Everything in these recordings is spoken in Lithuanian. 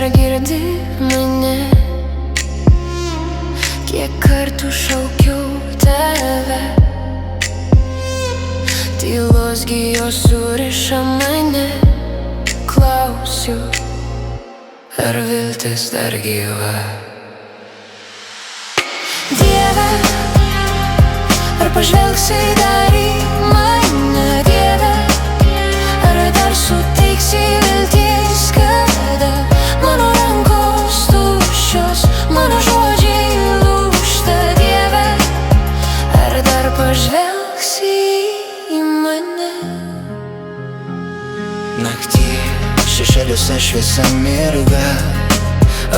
dar girdi mane, kiek kartų šaukiau tave. Tylos gijos suriša mane, klausiu, ar viltis dar gyva. Dieve, ar pažvelgsi dar į mane, Dieve, ar dar suteiksi vilties, kada mano rankos tuščios, mano žodžiai lūžta. Dieve, ar dar pažvelgsi į mane? Naktį šešėliuose šviesa mirga,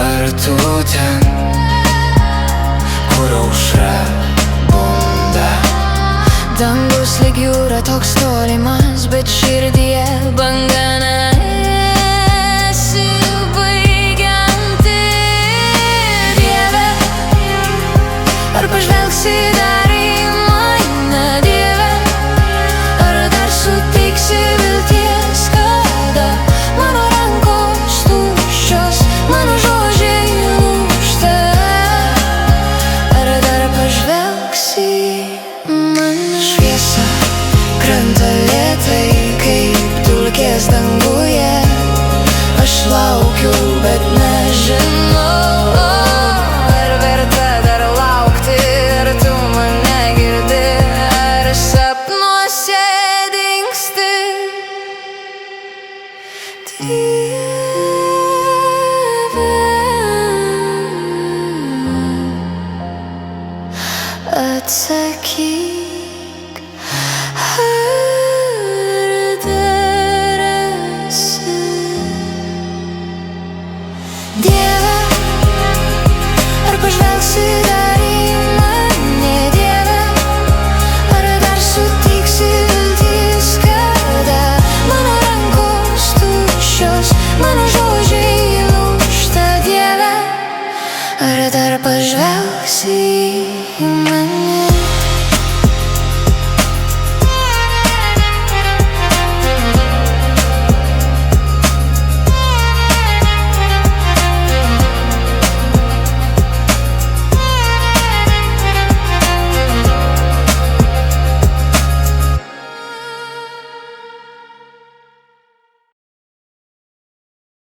ar tu ten, kur aušra bunda? Dangus lyg jūra toks tolimas, bet širdyje banga nesibaigianti. Dieve, ar pažvelgsi dar į mane, Dieve, ar dar suteiksi vilties, kada mano rankos tuščios, mano žodžiai lūžta. Ar dar pažvelgsi į mane? Šviesa Krenta lėtai kaip dulkės danguje. Aš laukiu, bet nežinau, ar verta dar laukti, ar tu mane girdi, ar sapnuose dingsti. Dieve, atsakyk, ar dar esi? Dieve, ar pažvelgsi dar į mane, Dieve, ar dar suteiksi vilties, kada mano rankos tuščios, mano žodžiai lūžta. Dieve, ar dar pažvelgsi